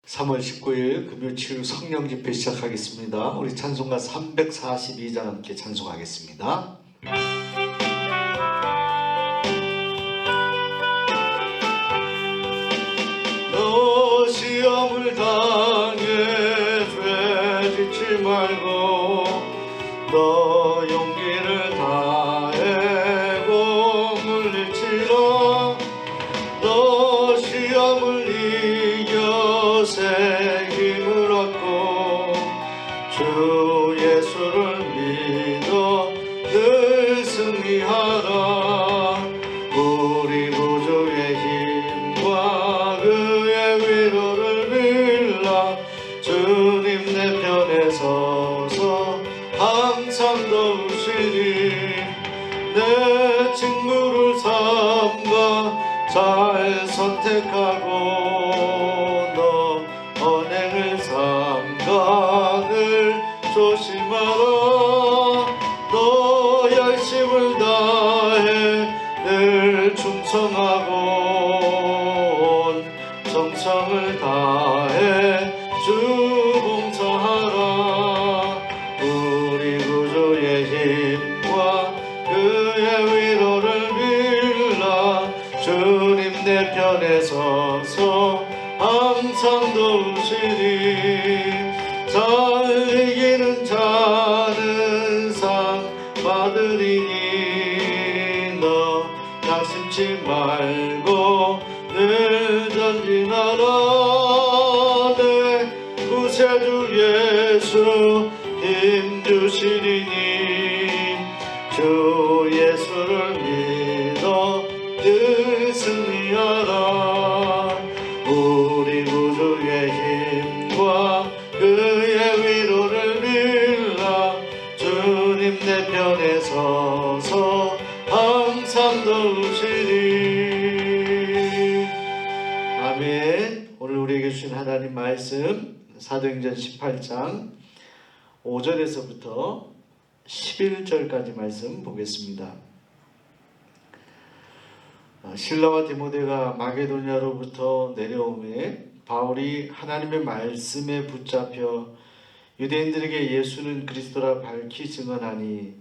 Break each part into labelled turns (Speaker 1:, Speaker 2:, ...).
Speaker 1: 3월 19일 금요치유 성령 집회 시작하겠습니다. 우리 찬송가 342장 함께 찬송하겠습니다. 너 시험을 당해 죄 짓지 말고 너 용기를 다해 공을 일치라. 너 시험을 이겨 새 힘을 얻고 주 예수를 믿어 늘 승리하라. 우리 구주의 힘과 그의 위로를 빌라. 주님 내 편에 서서 항상 도우시니 내 친구를 삼가 잘 선택하고 너 언행을 삼가 늘 조심하라. 너 열심을 다해 늘 충성하고 온 정성을 다해 주 봉사하라. 우리 구주의 힘과 그의 위로를 빌라. 주님 내 편에 서서 항상 도우시니 잘 이기는 자는 상 받으리니 너 낙심치 말고 늘 전진하라. 내 구세주 예수 힘주시리니 주 예수를 믿어 늘 승리하라. 우리 구주의 힘과 그의 위로를 빌라. 주님 내 편에 서서 항상 도우시리. 아멘. 오늘 우리에게 주신 하나님 말씀 사도행전 18장 5절에서부터 11절까지 말씀 보겠습니다. 실라와 디모데가 마게도냐로부터 내려오매 바울이 하나님의 말씀에 붙잡혀 유대인들에게 예수는 그리스도라 밝히 증언하니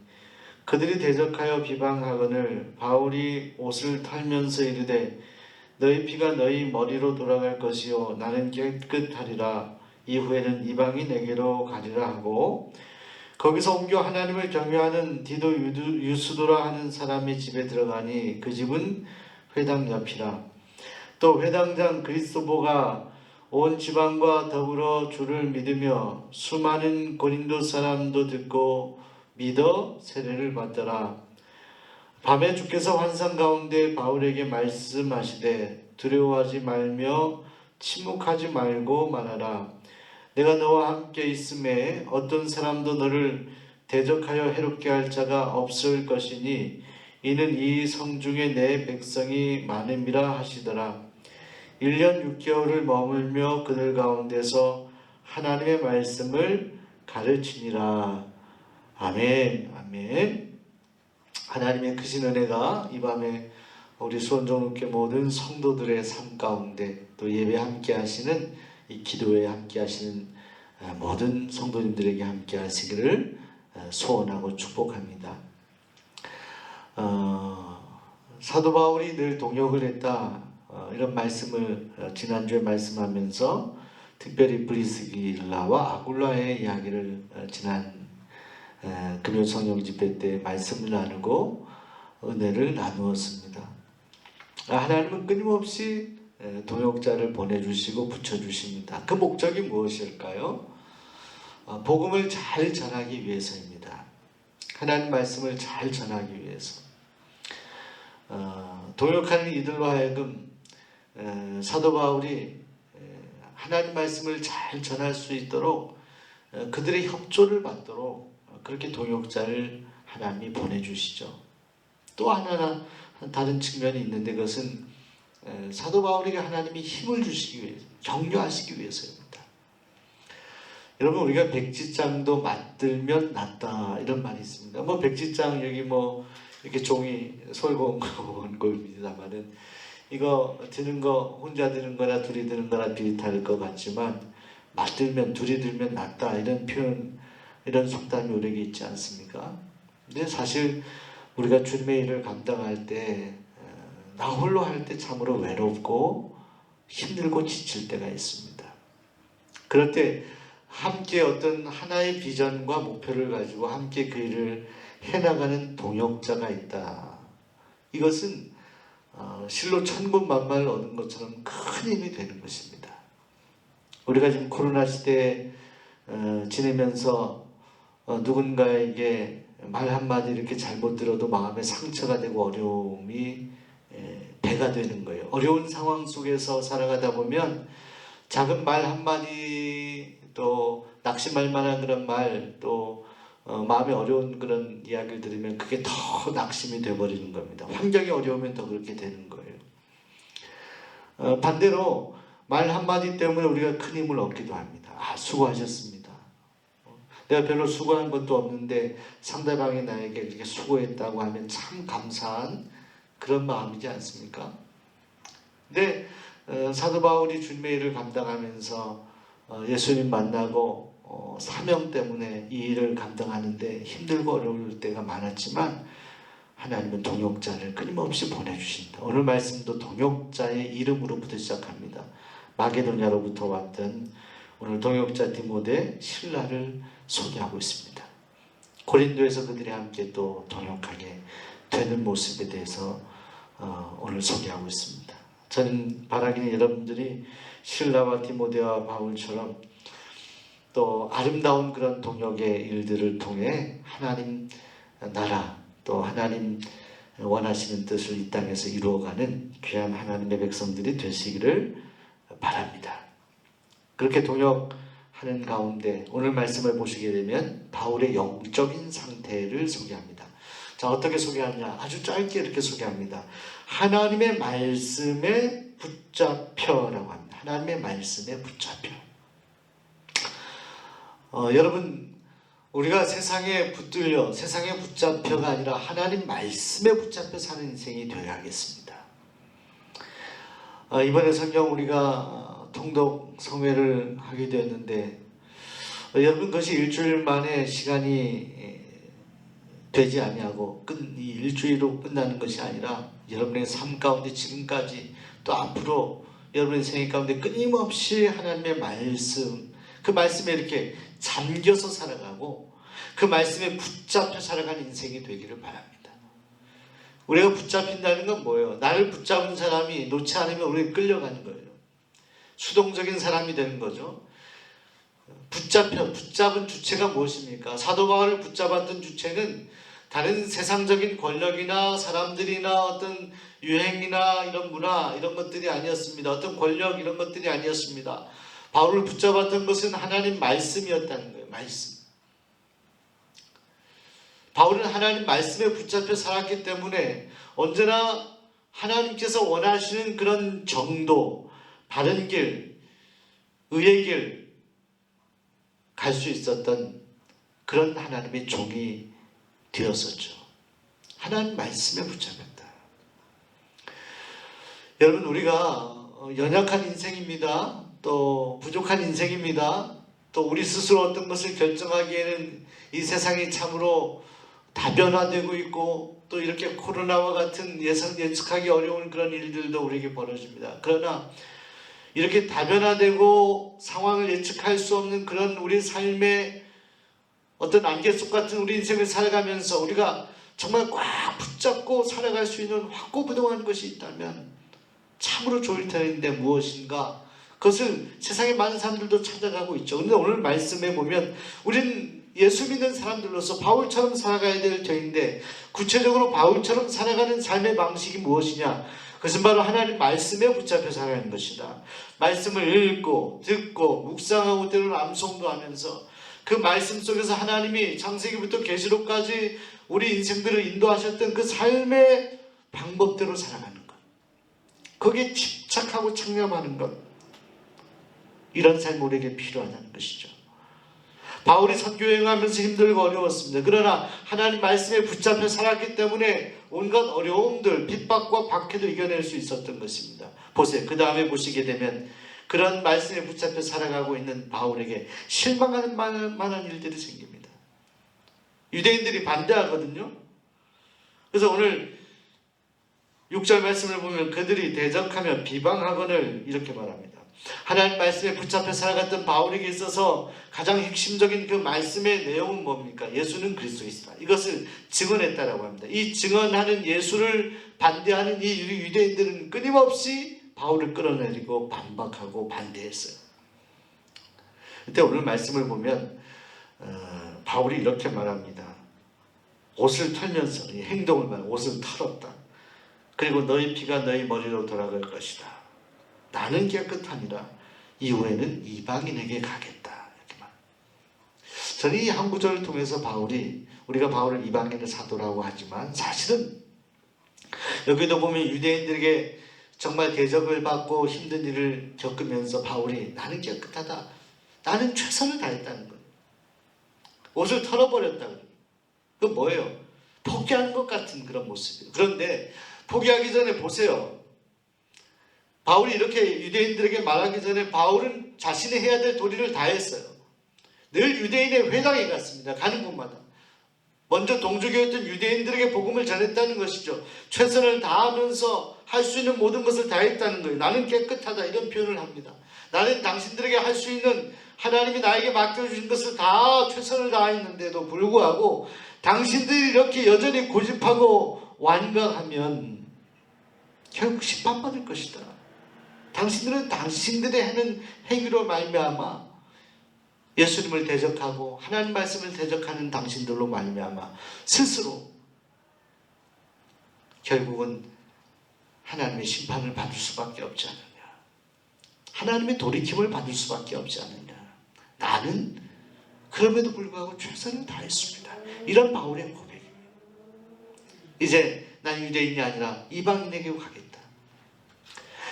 Speaker 1: 그들이 대적하여 비방하거늘 바울이 옷을 털면서 이르되 너희 피가 너희 머리로 돌아갈 것이요 나는 깨끗하리라. 이후에는 이방이 내게로 가리라 하고 거기서 옮겨 하나님을 경외하는 디도 유스도라 하는 사람의 집에 들어가니 그 집은 회당 옆이라. 또 회당장 그리스도보가 온 지방과 더불어 주를 믿으며 수많은 고린도 사람도 듣고 믿어 세례를 받더라. 밤에 주께서 환상 가운데 바울에게 말씀하시되 두려워하지 말며 침묵하지 말고 말하라. 내가 너와 함께 있음에 어떤 사람도 너를 대적하여 해롭게 할 자가 없을 것이니 이는 이 성중에 내 백성이 많음이라 하시더라. 1년 6개월을 머물며 그들 가운데서 하나님의 말씀을 가르치니라. 아멘. 아멘. 하나님의 크신 은혜가 이 밤에 우리 수원종로교회 모든 성도들의 삶 가운데 또 예배 함께 하시는 이 기도에 함께 하시는 모든 성도님들에게 함께 하시기를 소원하고 축복합니다. 사도 바울이 늘 동역을 했다, 이런 말씀을 지난주에 말씀하면서 특별히 브리스길라와 아굴라의 이야기를 지난 금요 성령 집회 때 말씀을 나누고 은혜를 나누었습니다. 하나님은 끊임없이 동역자를 보내주시고 붙여주십니다. 그 목적이 무엇일까요? 복음을 잘 전하기 위해서입니다. 하나님 말씀을 잘 전하기 위해서. 동역하는 이들로 하여금 사도 바울이 하나님 말씀을 잘 전할 수 있도록 그들의 협조를 받도록 그렇게 동역자를 하나님이 보내주시죠. 또 하나 다른 측면이 있는데 그것은 사도 바울에게 하나님이 힘을 주시기 위해서, 격려하시기 위해서입니다. 여러분, 우리가 백지장도 맞들면 낫다, 이런 말이 있습니다. 백지장 여기 이렇게 종이 솔고 온 겁니다만은 이거 드는 거 혼자 드는 거나 둘이 드는 거나 비슷할 것 같지만 맞들면 둘이 들면 낫다 이런 표현, 이런 속담이 우리에게 있지 않습니까? 근데 사실 우리가 주님의 일을 감당할 때 나 홀로 할 때 참으로 외롭고 힘들고 지칠 때가 있습니다. 그럴 때 함께 어떤 하나의 비전과 목표를 가지고 함께 그 일을 해나가는 동역자가 있다. 이것은 실로 천군만마를 얻은 것처럼 큰 힘이 되는 것입니다. 우리가 지금 코로나 시대에 지내면서 누군가에게 말 한마디 이렇게 잘못 들어도 마음에 상처가 되고 어려움이 배가 되는 거예요. 어려운 상황 속에서 살아가다 보면 작은 말 한마디, 또 낙심할 만한 그런 말, 또 마음에 어려운 그런 이야기를 들으면 그게 더 낙심이 돼버리는 겁니다. 환경이 어려우면 더 그렇게 되는 거예요. 반대로 말 한마디 때문에 우리가 큰 힘을 얻기도 합니다. 수고하셨습니다. 내가 별로 수고한 것도 없는데 상대방이 나에게 이렇게 수고했다고 하면 참 감사한 그런 마음이지 않습니까? 근데 사도 바울이 주님의 일을 감당하면서 예수님 만나고 사명 때문에 이 일을 감당하는데 힘들고 어려울 때가 많았지만 하나님은 동역자를 끊임없이 보내주신다. 오늘 말씀도 동역자의 이름으로부터 시작합니다. 마게도냐로부터 왔던 오늘 동역자 디모데 신라를 소개하고 있습니다. 고린도에서 그들이 함께 또 동역하게 되는 모습에 대해서 오늘 소개하고 있습니다. 저는 바라기는 여러분들이 신라와 디모데와 바울처럼 또 아름다운 그런 동역의 일들을 통해 하나님 나라, 또 하나님 원하시는 뜻을 이 땅에서 이루어가는 귀한 하나님의 백성들이 되시기를 바랍니다. 그렇게 동역하는 가운데 오늘 말씀을 보시게 되면 바울의 영적인 상태를 소개합니다. 자, 어떻게 소개하냐? 아주 짧게 이렇게 소개합니다. 하나님의 말씀에 붙잡혀라고 합니다. 하나님의 말씀에 붙잡혀. 여러분, 우리가 세상에 붙들려, 세상에 붙잡혀가 아니라 하나님 말씀에 붙잡혀 사는 인생이 되어야겠습니다. 이번에 성경 우리가 통독 성회를 하게 되었는데 여러분, 그것이 일주일 만에 시간이 되지 아니하고 이 일주일로 끝나는 것이 아니라 여러분의 삶 가운데 지금까지 또 앞으로 여러분의 생애 가운데 끊임없이 하나님의 말씀, 그 말씀에 이렇게 잠겨서 살아가고 그 말씀에 붙잡혀 살아가는 인생이 되기를 바랍니다. 우리가 붙잡힌다는 건 뭐예요? 나를 붙잡은 사람이 놓지 않으면 우리가 끌려가는 거예요. 수동적인 사람이 되는 거죠. 붙잡은 주체가 무엇입니까? 사도 바울을 붙잡았던 주체는 다른 세상적인 권력이나 사람들이나 어떤 유행이나 이런 문화 이런 것들이 아니었습니다. 어떤 권력 이런 것들이 아니었습니다. 바울을 붙잡았던 것은 하나님 말씀이었다는 거예요. 말씀. 바울은 하나님 말씀에 붙잡혀 살았기 때문에 언제나 하나님께서 원하시는 그런 정도, 바른 길, 의의 길 갈 수 있었던 그런 하나님의 종이 되었었죠. 하나님 말씀에 붙잡혔다. 여러분, 우리가 연약한 인생입니다. 또 부족한 인생입니다. 또 우리 스스로 어떤 것을 결정하기에는 이 세상이 참으로 다변화되고 있고 또 이렇게 코로나와 같은 예측하기 어려운 그런 일들도 우리에게 벌어집니다. 그러나 이렇게 다변화되고 상황을 예측할 수 없는 그런 우리 삶의 어떤 안개 속 같은 우리 인생을 살아가면서 우리가 정말 꽉 붙잡고 살아갈 수 있는 확고부동한 것이 있다면 참으로 좋을 텐데 무엇인가? 그것을 세상의 많은 사람들도 찾아가고 있죠. 그런데 오늘 말씀에 보면 우리는 예수 믿는 사람들로서 바울처럼 살아가야 될 터인데 구체적으로 바울처럼 살아가는 삶의 방식이 무엇이냐? 그것은 바로 하나님 말씀에 붙잡혀 살아가는 것이다. 말씀을 읽고 듣고 묵상하고 때로는 암송도 하면서 그 말씀 속에서 하나님이 창세기부터 계시록까지 우리 인생들을 인도하셨던 그 삶의 방법대로 살아가는 것, 거기에 집착하고 창념하는 것, 이런 삶이 우리에게 필요하다는 것이죠. 바울이 선교 여행하면서 힘들고 어려웠습니다. 그러나 하나님 말씀에 붙잡혀 살았기 때문에 온갖 어려움들, 핍박과 박해도 이겨낼 수 있었던 것입니다. 보세요. 그 다음에 보시게 되면 그런 말씀에 붙잡혀 살아가고 있는 바울에게 실망하는 만한 일들이 생깁니다. 유대인들이 반대하거든요. 그래서 오늘 6절 말씀을 보면 그들이 대적하며 비방하거늘 이렇게 말합니다. 하나님 말씀에 붙잡혀 살아갔던 바울에게 있어서 가장 핵심적인 그 말씀의 내용은 뭡니까? 예수는 그리스도이시다. 이것을 증언했다라고 합니다. 이 증언하는 예수를 반대하는 이 유대인들은 끊임없이 바울을 끌어내리고 반박하고 반대했어요. 그때 오늘 말씀을 보면 바울이 이렇게 말합니다. 옷을 털면서 이 행동을 말하면 옷을 털었다. 그리고 너희 피가 너희 머리로 돌아갈 것이다. 나는 깨끗하니라. 이후에는 이방인에게 가겠다. 이렇게 말. 저는 이 한 구절을 통해서 우리가 바울을 이방인의 사도라고 하지만 사실은 여기도 보면 유대인들에게 정말 대적을 받고 힘든 일을 겪으면서 바울이 나는 깨끗하다. 나는 최선을 다했다는 거예요. 옷을 털어버렸다는 거예요. 그건 뭐예요? 포기하는 것 같은 그런 모습이에요. 그런데 포기하기 전에 보세요. 바울이 이렇게 유대인들에게 말하기 전에 바울은 자신이 해야 될 도리를 다 했어요. 늘 유대인의 회당에 갔습니다. 가는 곳마다. 먼저 동족이었던 유대인들에게 복음을 전했다는 것이죠. 최선을 다하면서 할 수 있는 모든 것을 다했다는 거예요. 나는 깨끗하다 이런 표현을 합니다. 나는 당신들에게 할 수 있는 하나님이 나에게 맡겨주신 것을 다 최선을 다했는데도 불구하고 당신들이 이렇게 여전히 고집하고 완강하면 결국 심판받을 것이다. 당신들은 당신들의 하는 행위로 말미암아 예수님을 대적하고 하나님 말씀을 대적하는 당신들로 말미암아 스스로 결국은 하나님의 심판을 받을 수밖에 없지 않느냐. 하나님의 돌이킴을 받을 수밖에 없지 않느냐. 나는 그럼에도 불구하고 최선을 다했습니다. 이런 바울의 고백입니다. 이제 난 유대인이 아니라 이방인에게 가겠다.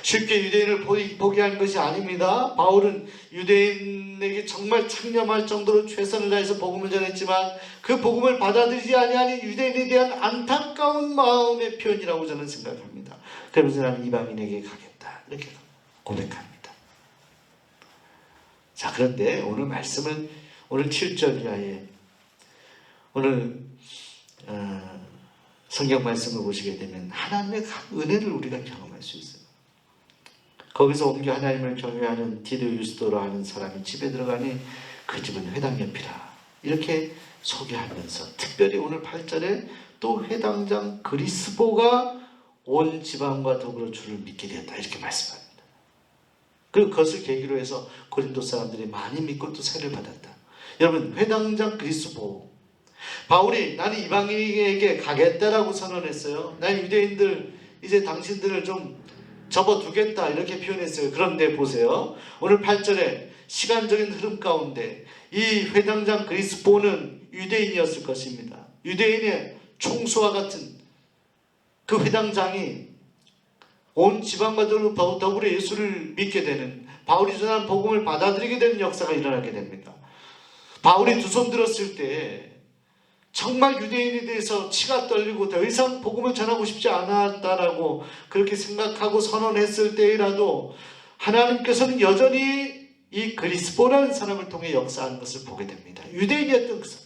Speaker 1: 쉽게 유대인을 포기한 것이 아닙니다. 바울은 유대인에게 정말 창념할 정도로 최선을 다해서 복음을 전했지만 그 복음을 받아들이지 아니하는 유대인에 대한 안타까운 마음의 표현이라고 저는 생각합니다. 그러면서 나는 이방인에게 가겠다. 이렇게 고백합니다. 자, 그런데 오늘 말씀은 오늘 7절 이하에 오늘 성경 말씀을 보시게 되면 하나님의 은혜를 우리가 경험할 수 있어요. 거기서 옮겨 하나님을 경외하는 디도 유스도로 하는 사람이 집에 들어가니 그 집은 회당 옆이라. 이렇게 소개하면서 특별히 오늘 8절에 또 회당장 그리스보가 온 지방과 더불어 주를 믿게 되었다. 이렇게 말씀합니다. 그리고 그것을 계기로 해서 고린도 사람들이 많이 믿고 또 세를 받았다. 여러분, 회당장 그리스보. 바울이 나는 이방인에게 가겠다라고 선언했어요. 난 유대인들 이제 당신들을 좀 접어두겠다 이렇게 표현했어요. 그런데 보세요. 오늘 8절에 시간적인 흐름 가운데 이 회당장 그리스보는 유대인이었을 것입니다. 유대인의 총수와 같은 그 회당장이 온 지방과 더불어 예수를 믿게 되는, 바울이 전한 복음을 받아들이게 되는 역사가 일어나게 됩니다. 바울이 두 손 들었을 때 정말 유대인에 대해서 치가 떨리고 더 이상 복음을 전하고 싶지 않았다라고 그렇게 생각하고 선언했을 때라도 하나님께서는 여전히 이 그리스보라는 사람을 통해 역사하는 것을 보게 됩니다. 유대인이었던 그 사람.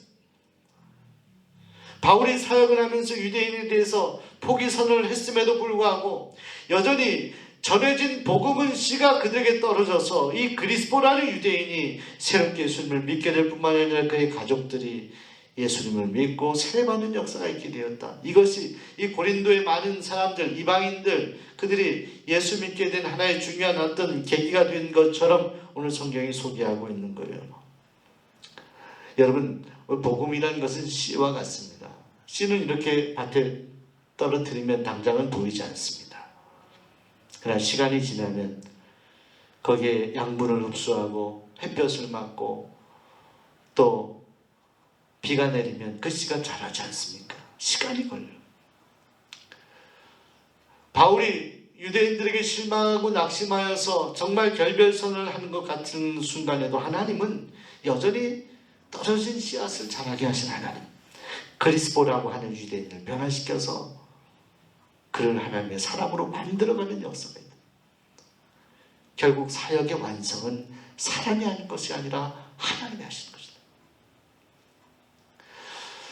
Speaker 1: 바울이 사역을 하면서 유대인에 대해서 포기 선언을 했음에도 불구하고 여전히 전해진 복음은 씨가 그들에게 떨어져서 이 그리스보라는 유대인이 새롭게 예수님을 믿게 될 뿐만 아니라 그의 가족들이 예수님을 믿고 세례받는 역사가 있게 되었다. 이것이 이 고린도의 많은 사람들, 이방인들, 그들이 예수 믿게 된 하나의 중요한 어떤 계기가 된 것처럼 오늘 성경이 소개하고 있는 거예요. 여러분, 복음이라는 것은 씨와 같습니다. 씨는 이렇게 밭에 떨어뜨리면 당장은 보이지 않습니다. 그러나 시간이 지나면 거기에 양분을 흡수하고 햇볕을 맞고 또 비가 내리면 그 씨가 자라지 않습니까? 시간이 걸려요. 바울이 유대인들에게 실망하고 낙심하여서 정말 결별선을 하는 것 같은 순간에도 하나님은 여전히 떨어진 씨앗을 자라게 하신 하나님, 그리스도라고 하는 유대인을 변화시켜서 그를 하나님의 사람으로 만들어가는 역사가 있다. 결국 사역의 완성은 사람이 하는 것이 아니라 하나님이 하시는 것이다.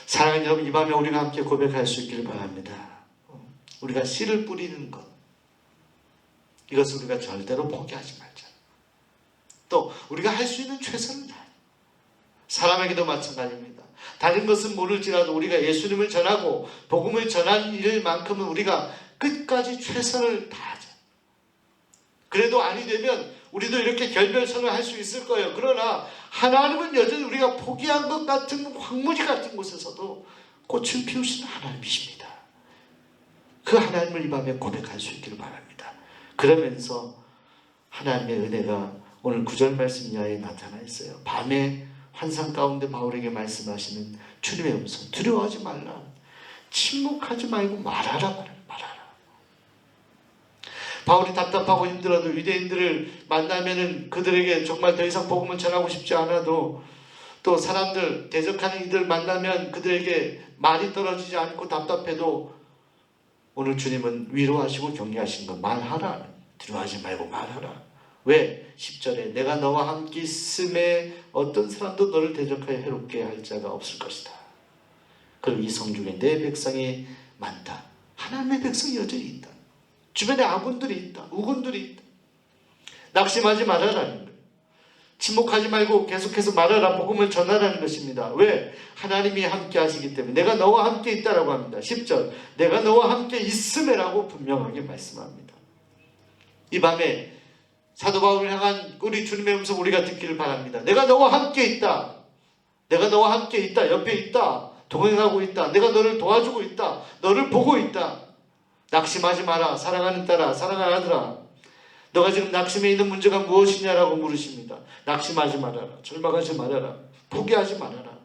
Speaker 1: 사랑하는 여러분, 이 밤에 우리가 함께 고백할 수 있기를 바랍니다. 우리가 씨를 뿌리는 것, 이것을 우리가 절대로 포기하지 말자. 또 우리가 할 수 있는 최선을 다하자. 사람에게도 마찬가지입니다. 다른 것은 모를지라도 우리가 예수님을 전하고 복음을 전한 일만큼은 우리가 끝까지 최선을 다하자. 그래도 아니 되면 우리도 이렇게 결별선을 할 수 있을 거예요. 그러나 하나님은 여전히 우리가 포기한 것 같은 황무지 같은 곳에서도 꽃을 피우시는 하나님이십니다. 그 하나님을 이 밤에 고백할 수 있기를 바랍니다. 그러면서 하나님의 은혜가 오늘 9절 말씀 이하에 나타나 있어요. 밤에 환상 가운데 바울에게 말씀하시는 주님의 음성, 두려워하지 말라, 침묵하지 말고 말하라. 바울이 답답하고 힘들어도 유대인들을 만나면은 그들에게 정말 더 이상 복음을 전하고 싶지 않아도, 또 사람들, 대적하는 이들 만나면 그들에게 말이 떨어지지 않고 답답해도 오늘 주님은 위로하시고 격려하시는 거, 말하라. 두려워하지 말고 말하라. 왜? 10절에 내가 너와 함께 있음에 어떤 사람도 너를 대적하여 해롭게 할 자가 없을 것이다. 그리고 이 성 중에 내 백성이 많다. 하나님의 백성이 여전히 있다. 주변에 아군들이 있다. 우군들이 있다. 낙심하지 말아라는 거예요. 침묵하지 말고 계속해서 말하라. 복음을 전하라는 것입니다. 왜? 하나님이 함께 하시기 때문에. 내가 너와 함께 있다라고 합니다. 10절 내가 너와 함께 있음에라고 분명하게 말씀합니다. 이 밤에 사도 바울을 향한 우리 주님의 음성 우리가 듣기를 바랍니다. 내가 너와 함께 있다. 내가 너와 함께 있다. 옆에 있다. 동행하고 있다. 내가 너를 도와주고 있다. 너를 보고 있다. 낙심하지 마라. 사랑하는 딸아, 사랑하는 아들아, 너가 지금 낙심해 있는 문제가 무엇이냐라고 물으십니다. 낙심하지 말아라. 절망하지 말아라. 포기하지 말아라.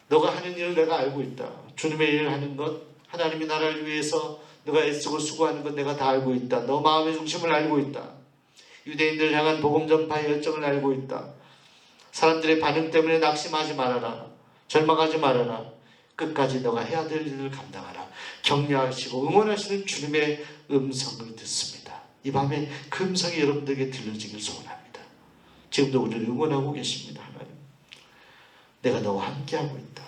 Speaker 1: 너가 하는 일을 내가 알고 있다. 주님의 일을 하는 것, 하나님이 나라를 위해서 너가 애쓰고 수고하는 것 내가 다 알고 있다. 너 마음의 중심을 알고 있다. 유대인들 향한 복음 전파의 열정을 알고 있다. 사람들의 반응 때문에 낙심하지 말아라. 절망하지 말아라. 끝까지 너가 해야 될 일을 감당하라. 격려하시고 응원하시는 주님의 음성을 듣습니다. 이 밤에 그 음성이 여러분들에게 들려지길 소원합니다. 지금도 우리를 응원하고 계십니다. 하나님, 내가 너와 함께하고 있다.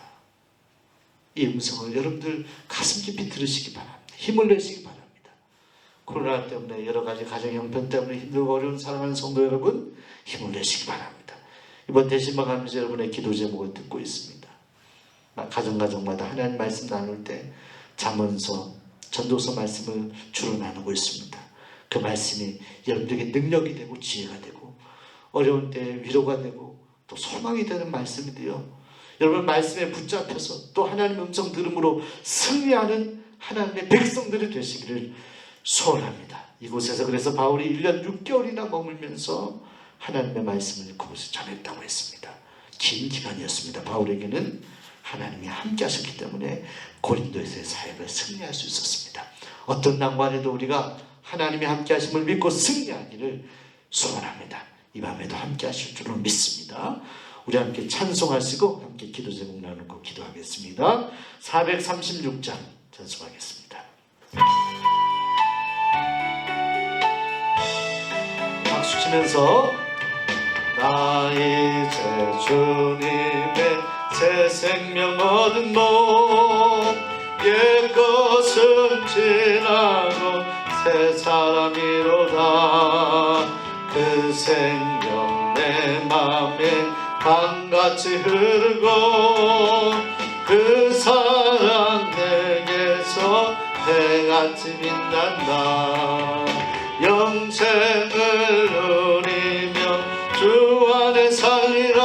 Speaker 1: 이 음성을 여러분들 가슴 깊이 들으시기 바랍니다. 힘을 내시기 바랍니다. 코로나 때문에 여러 가지 가정 형편 때문에 힘들고 어려운 사랑하는 성도 여러분, 힘을 내시기 바랍니다. 이번 대신방 하면서 여러분의 기도 제목을 듣고 있습니다. 가정마다 하나님 말씀 나눌 때 잠언서, 전도서 말씀을 주로 나누고 있습니다. 그 말씀이 여러분들에게 능력이 되고 지혜가 되고 어려운 때 위로가 되고 또 소망이 되는 말씀이 되어 여러분 말씀에 붙잡혀서 또 하나님의 음성 들음으로 승리하는 하나님의 백성들이 되시기를 소원합니다. 이곳에서 그래서 바울이 1년 6개월이나 머물면서 하나님의 말씀을 그곳에 전했다고 했습니다. 긴 기간이었습니다. 바울에게는 하나님이 함께 하셨기 때문에 고린도에서의 사역을 승리할 수 있었습니다. 어떤 난관에도 우리가 하나님이 함께 하심을 믿고 승리하기를 소원합니다. 이 밤에도 함께 하실 줄로 믿습니다. 우리 함께 찬송하시고 함께 기도 제목 나누고 기도하겠습니다. 436장 찬송하겠습니다. 박수 치면서 나 이제 주님의 새 생명 얻은 몸 옛것은 지나고 새 사람이로다. 그 생명 내 맘에 강같이 흐르고 그 사랑 내게서 해같이 빛난다. 영생을 누리며 주 안에 살리라.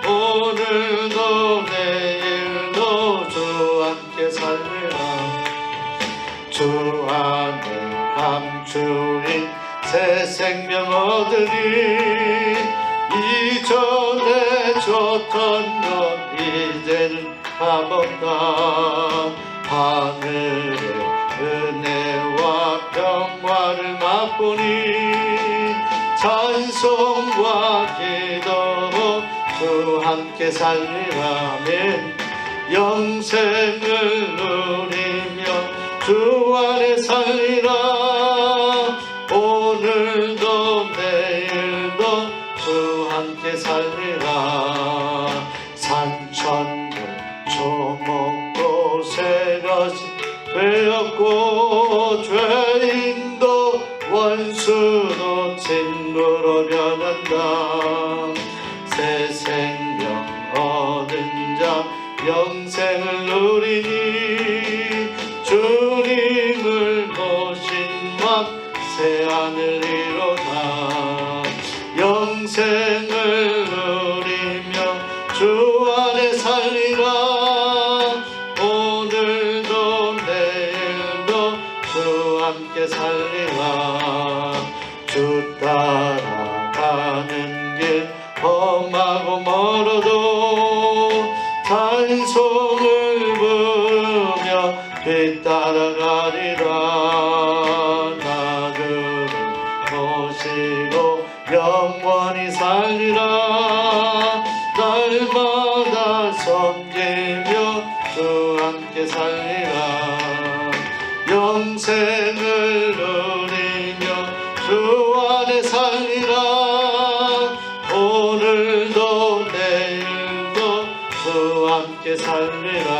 Speaker 1: 오늘도 내일도 주 함께 살리라. 주 안에 감추인 새 생명 얻으니 이전에 줬던 것 이제는 값없다. 하늘의 은혜와 평화를 맛보니 찬송과 기도 주 함께 살리라면 영생을 누리며 주 안에 살리라. 오늘도 내일도 주 함께 살리라. 산천도 조목도 새것이 되었고 죄인도 원수도 친구로 변한다. 새 생명 얻은 자 영생을 누리니 주님을 모신 맘 새 하늘이로다. 영생을 누리며 주 안에 살리라. 오늘도 내일도 주 함께 살리라. 주 따라가는 길 험하고 멀어도 찬송을 부르며 뒤따라가리라. 나그를 모시고 영원히 살리라. 날마다 섬기며 주 함께 살리라. 영생을 누리며 주 안에 살리라. 오늘도 내일도 주 함께 살리라.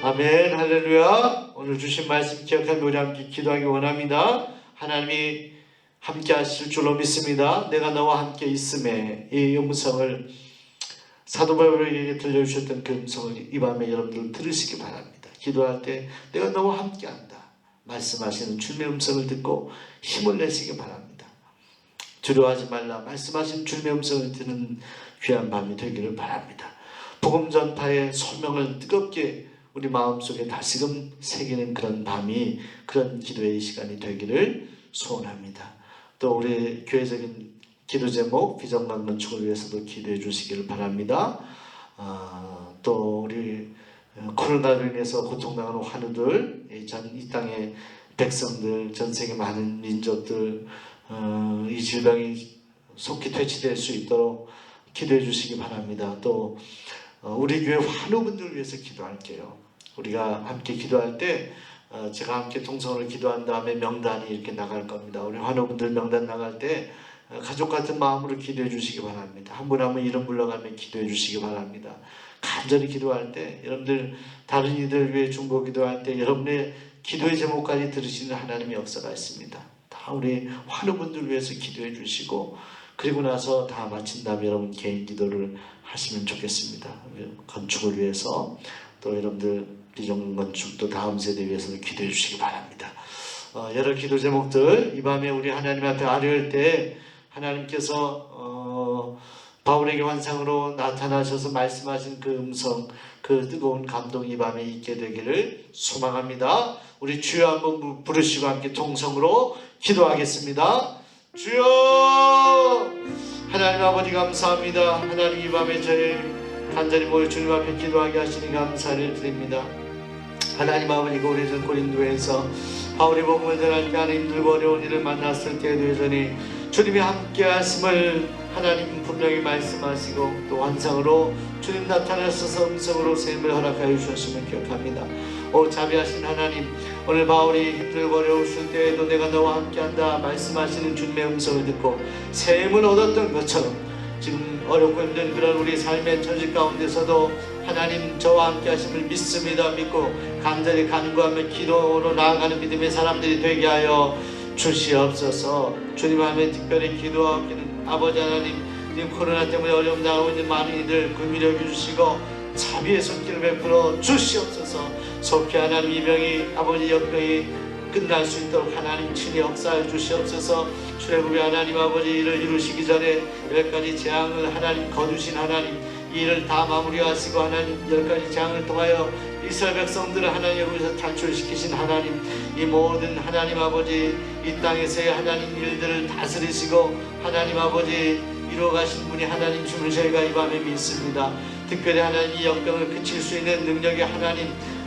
Speaker 1: 아멘. 할렐루야. 오늘 주신 말씀 기억하며 우리 함께 기도하기 원합니다. 하나님이 함께 하실 줄로 믿습니다. 내가 너와 함께 있음에, 이 음성을 사도 바울에게 들려주셨던 그 음성을 이 밤에 여러분들 들으시기 바랍니다. 기도할 때 내가 너와 함께 한다 말씀하시는 주님의 음성을 듣고 힘을 내시기 바랍니다. 두려워하지 말라 말씀하신 주님의 음성을 듣는 귀한 밤이 되기를 바랍니다. 복음 전파의 소명을 뜨겁게 우리 마음속에 다시금 새기는 그런 밤이, 그런 기도의 시간이 되기를 소원합니다. 또 우리 교회적인 기도 제목 비정강 건축을 위해서도 기도해 주시기를 바랍니다. 또 우리 코로나로 인해서 고통당하는 환우들, 이 땅의 백성들, 전 세계 많은 민족들, 이 질병이 속히 퇴치될 수 있도록 기도해 주시기 바랍니다. 또 우리 교회 환우분들을 위해서 기도할게요. 우리가 함께 기도할 때 제가 함께 통성으로 기도한 다음에 명단이 이렇게 나갈 겁니다. 우리 환우분들 명단 나갈 때 가족 같은 마음으로 기도해 주시기 바랍니다. 한 분 한 분 이름 불러가며 기도해 주시기 바랍니다. 간절히 기도할 때, 여러분들 다른 이들 위해 중보 기도할 때 여러분의 기도의 제목까지 들으시는 하나님의 역사가 있습니다. 다 우리 환우분들 위해서 기도해 주시고, 그리고 나서 다 마친 다음에 여러분 개인 기도를 하시면 좋겠습니다. 건축을 위해서, 또 여러분들 비정강 건축도 다음 세대 위해서도 기도해 주시기 바랍니다. 여러 기도 제목들 이 밤에 우리 하나님 앞에 아뢰을 때 하나님께서 바울에게 환상으로 나타나셔서 말씀하신 그 음성, 그 뜨거운 감동이 이 밤에 있게 되기를 소망합니다. 우리 주여 한번 부르시고 함께 통성으로 기도하겠습니다. 주여! 하나님 아버지 감사합니다. 하나님 이 밤에 저희 간절히 모여 주님 앞에 기도하게 하시니 감사를 드립니다. 하나님 아버지, 그 오래전 고린도에서 바울이 복음을 전할 때 안에 힘들고 어려운 일을 만났을 때에도 여전히 주님이 함께 하심을 하나님 분명히 말씀하시고, 또 환상으로 주님 나타나셔서 음성으로 셈을 허락하여 주셨음을 기억합니다. 오 자비하신 하나님, 오늘 바울이 힘들고 어려웠을 때에도 내가 너와 함께한다 말씀하시는 주님의 음성을 듣고 셈을 얻었던 것처럼 지금 어렵고 힘든 그런 우리 삶의 처지 가운데서도 하나님 저와 함께 하심을 믿습니다. 믿고 간절히 간구하며 기도로 나아가는 믿음의 사람들이 되게 하여 주시옵소서. 주님 앞에 특별히 기도하기는 아버지 하나님, 지금 코로나 때문에 어려움 당하고 있는 많은 이들 긍휼히 여겨주시고 자비의 손길을 베풀어 주시옵소서. 속히 하나님 이 병이 아버지 역병이 끝날 수 있도록 하나님 친히 역사해 주시옵소서. 출애굽의 하나님 아버지 일을 이루시기 전에 10가지 재앙을 하나님 거두신 하나님, 이 일을 다 마무리하시고 하나님 10가지 재앙을 통하여 이스라엘 백성들을 하나님 여기서 탈출시키신 하나님, 이 모든 하나님 아버지 이 땅에서의 하나님 일들을 다스리시고 하나님 아버지 이루어가신 분이 하나님 주를 저희가 이 밤에 믿습니다. 특별히 하나님 이 역병을 그칠 수 있는 능력의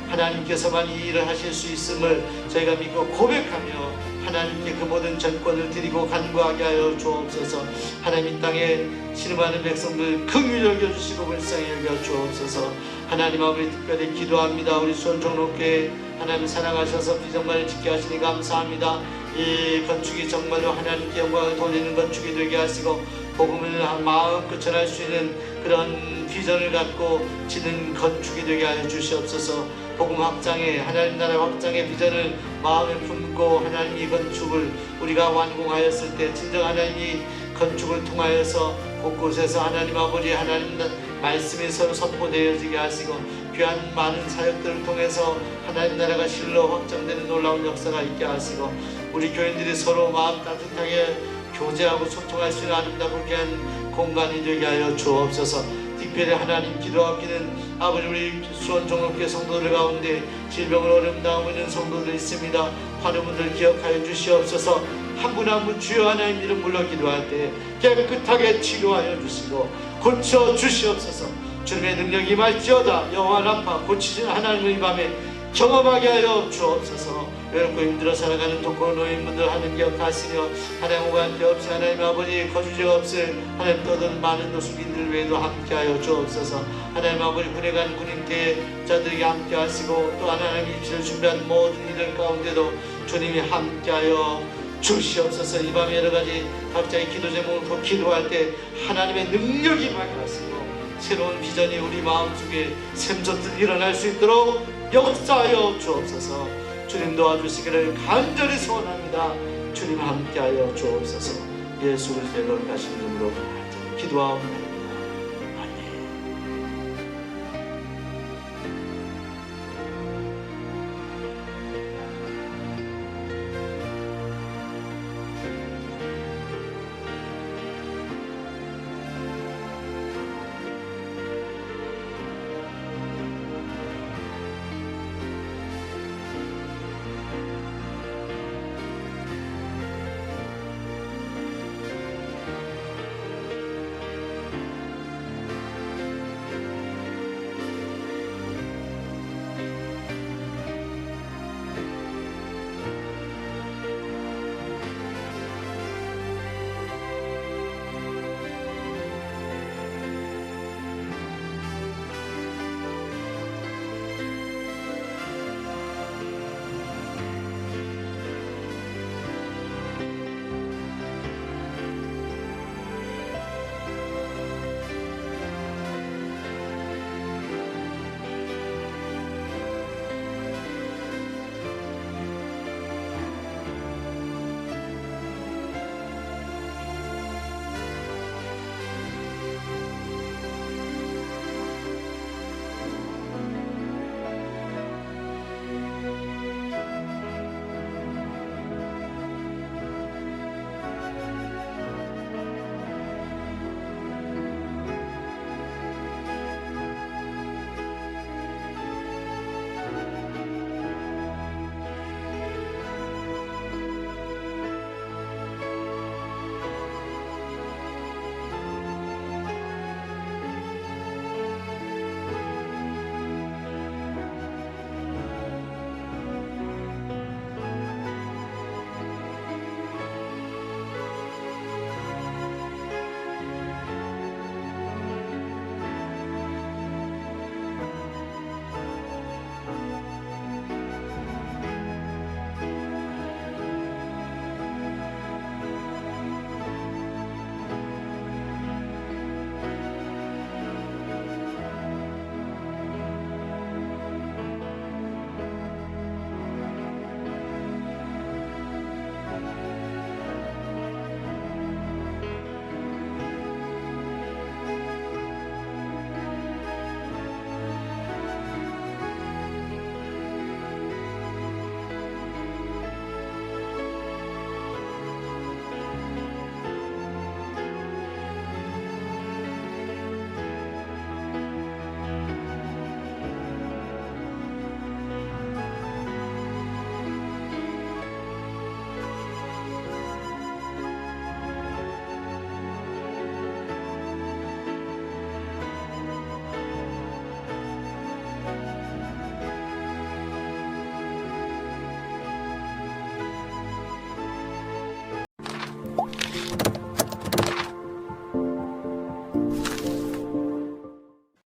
Speaker 1: 하나님께서만 이 일을 하실 수 있음을 저희가 믿고 고백하며 하나님께 그 모든 전권을 드리고 간구하게 하여 주옵소서. 하나님 이 땅에 신음하는 백성들 긍휼히 여겨주시고 불쌍히 여겨주옵소서. 하나님 아버지 특별히 기도합니다. 우리 수원종로교회 하나님 사랑하셔서 비전만을 짓게 하시니 감사합니다. 이 건축이 정말로 하나님께 영광을 돌리는 건축이 되게 하시고 복음을 마음껏 전할 수 있는 그런 비전을 갖고 짓는 건축이 되게 하여 주시옵소서. 복음 확장의 하나님 나라 확장의 비전을 마음에 품고 하나님 이 건축을 우리가 완공하였을 때 진정 하나님이 건축을 통하여서 곳곳에서 하나님 아버지 하나님 말씀이 서로 선포되어지게 하시고 귀한 많은 사역들을 통해서 하나님 나라가 실로 확장되는 놀라운 역사가 있게 하시고 우리 교인들이 서로 마음 따뜻하게 교제하고 소통할 수 있는 아름답고 귀한 공간이 되게 하여 주옵소서. 특별히 하나님 기도하기는 아버지 우리 수원종로교회 성도들 가운데 질병을 어려움 당하고 있는 성도들 있습니다. 환우분들 기억하여 주시옵소서. 한 분 한 분 주여 하나님 이름 불러 기도할 때 깨끗하게 치료하여 주시고 고쳐 주시옵소서. 주님의 능력이 임할지어다. 여호와 라파 고치신 하나님을 이 밤에 경험하게 하여 주옵소서. 외롭고 힘들어 살아가는 독거 노인분들 하나님 기억하시며 하나님과 함께 없이 하나님 아버지 거주지가 없을 하나님 떠든 많은 노숙인들 외에도 함께하여 주옵소서. 하나님 아버지 군에 간 군인대자들에게 함께하시고 또 하나님이 입시를 준비한 모든 이들 가운데도 주님이 함께하여 주시옵소서. 이 밤에 여러가지 각자의 기도 제목을 더 기도할 때 하나님의 능력이 임하시고 새로운 비전이 우리 마음속에 샘솟듯 일어날 수 있도록 역사하여 주옵소서. 주님 도와주시기를 간절히 소원합니다. 주님 함께하여 주옵소서. 예수 그리스도의 거룩하신 이름으로 기도하옵니다.